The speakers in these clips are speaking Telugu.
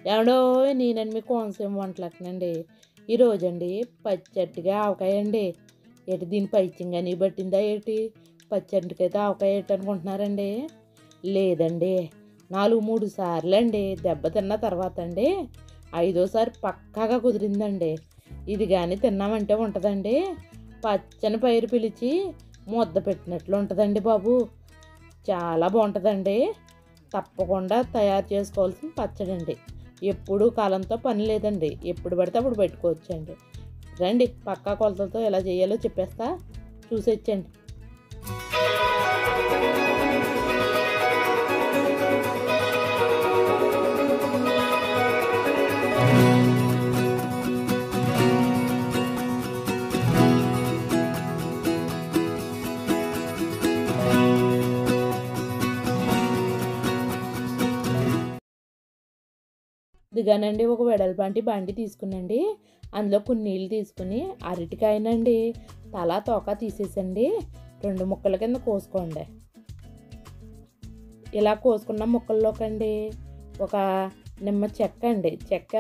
ఏమండో నేనండి మీ కోనసీమ వంటలటనండి. ఈరోజండి పచ్చడిగా ఆవకాయ అండి. ఏంటి దీని పైత్యంగాని పట్టిందా ఏంటి? పచ్చడికైతే ఆవకాయ ఏంటి అనుకుంటున్నారండి? లేదండి. 3 సార్లండి దెబ్బ తిన్న తర్వాత అండి ఐదోసారి పక్కాగా కుదిరిందండి. ఇది కానీ తిన్నామంటే ఉంటుందండి పచ్చని పైరు పిలిచి ముద్ద పెట్టినట్లు ఉంటుందండి బాబు. చాలా బాగుంటుందండి. తప్పకుండా తయారు చేసుకోవాల్సిన పచ్చడండి. ఎప్పుడు కాలంతో పని లేదండి. ఎప్పుడు పడితే అప్పుడు పెట్టుకోవచ్చండి. రండి పక్కా కొలతలతో ఎలా చేయాలో చెప్పేస్తా, చూసొచ్చండి. ఇదిగానండి ఒక వెడల్పాంటి బండి తీసుకునండి. అందులో కొన్ని నీళ్ళు తీసుకుని అరటికాయనండి తలా తోక తీసేసండి 2 ముక్కల కింద కోసుకోండి. ఇలా కోసుకున్న ముక్కల్లోకండి ఒక నిమ్మ చెక్క అండి, చెక్క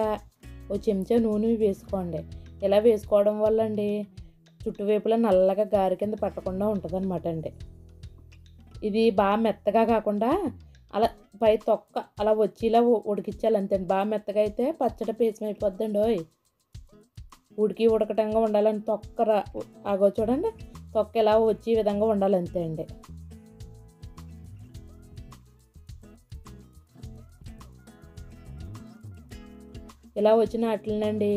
ఓ చెంచా నూనె వేసుకోండి. ఇలా వేసుకోవడం వల్ల అండి చుట్టువైపులా నల్లగా గారి కింద పట్టకుండా ఉంటుంది అనమాట అండి. ఇది బాగా మెత్తగా కాకుండా అలా పై తొక్క అలా వచ్చేలా ఉడికించాలి అంతే. బాగా మెత్తగా అయితే పచ్చడి పేసం అయిపోద్దండి. ఉడకటంగా ఉండాలని తొక్క ఆగో చూడండి, తొక్క ఇలా వచ్చే విధంగా ఉండాలి అంతే అండి. ఇలా వచ్చిన వాటినండి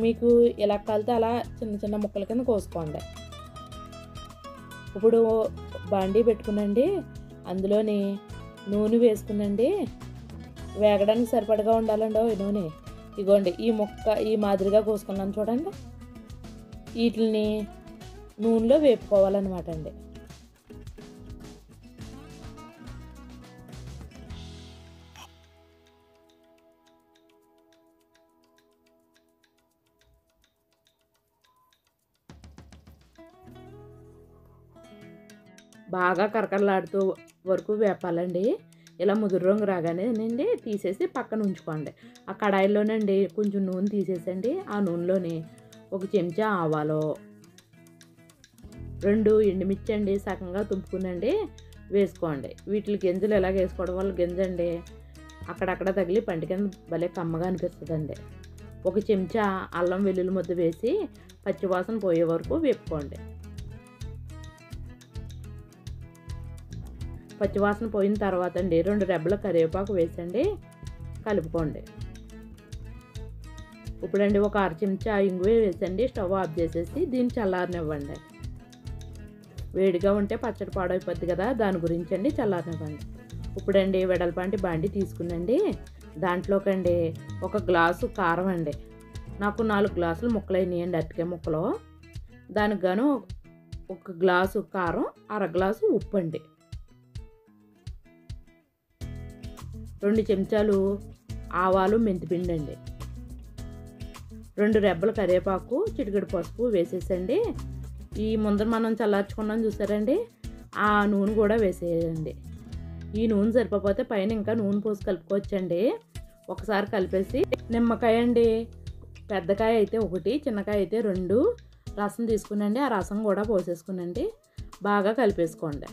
మీకు ఎలా కలితే అలా చిన్న చిన్న ముక్కల కింద కోసుకోండి. ఇప్పుడు బాండీ పెట్టుకునండి, అందులోని నూనె వేసుకునండి. వేగడానికి సరిపడగా ఉండాలండి నూనె. ఇగోండి ఈ ముక్క ఈ మాదిరిగా కోసుకున్నాను చూడండి. వీటిని నూనెలో వేపుకోవాలన్నమాట అండి. బాగా కరకరలాడుతూ వరకు వేపాలండి. ఇలా ముదురు రంగు రాగానేనండి తీసేసి పక్కన ఉంచుకోండి. ఆ కడాయిలోనండి కొంచెం నూనె తీసేసండి. ఆ నూనెలోని ఒక చెంచా ఆవాలు, 2 ఎండుమిర్చి అండి సగంగా తుంపుకునండి వేసుకోండి. వీటి గింజలు ఎలాగ వేసుకోవడం వల్ల గింజండి అక్కడక్కడ తగిలి పంట కింద భలే కమ్మగా అనిపిస్తుందండి. ఒక చెంచా అల్లం వెల్లుల్లి ముద్ద వేసి పచ్చివాసన పోయే వరకు వేపుకోండి. పచ్చివాసన పోయిన తర్వాత అండి 2 రెబ్బల కరివేపాకు వేసండి కలుపుకోండి. ఇప్పుడండి ఒక 1/2 చెంచా ఇంగువ వేసండి స్టవ్ ఆఫ్ చేసేసి దీన్ని చల్లారనివ్వండి. వేడిగా ఉంటే పచ్చడి పాడైపోద్ది కదా, దాని గురించి అండి చల్లారనివ్వండి. ఇప్పుడండి వెడల్పాంటి బాండి తీసుకునండి, దాంట్లోకండి 1 గ్లాసు కారం అండి, నాకు 4 గ్లాసులు ముక్కలు అయినాయండి అరటికాయ ముక్కలు. దానికి గాను 1 గ్లాసు కారం, 1/2 గ్లాసు ఉప్పు అండి, 2 చెంచాలు ఆవాలు మెంతిపిండి అండి, 2 రెబ్బల కరివేపాకు, చిటికెడు పసుపు వేసేసండి. ఈ ముందర మనం చల్లార్చుకున్నాం చూసారండి, ఆ నూనె కూడా వేసేయండి. ఈ నూనె సరిపోతే పైన ఇంకా నూనె పోసి కలుపుకోవచ్చండి. ఒకసారి కలిపేసి నిమ్మకాయ అండి, పెద్దకాయ అయితే 1, చిన్నకాయ అయితే 2 రసం తీసుకునండి. ఆ రసం కూడా పోసేసుకునండి బాగా కలిపేసుకోండి.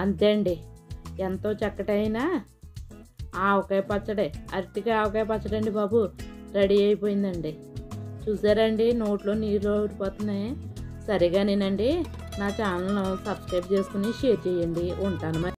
అంతే అండి, ఎంతో చక్కటైన ఆవకాయ పచ్చడి, అరటికాయ ఆవకాయ పచ్చడి అండి బాబు రెడీ అయిపోయిందండి. చూసారండి నోట్లో నీళ్ళు ఊరిపోతున్నాయి. సరిగానేనండి నా ఛానల్ను సబ్స్క్రైబ్ చేసుకుని షేర్ చేయండి. ఉంటాను మరి.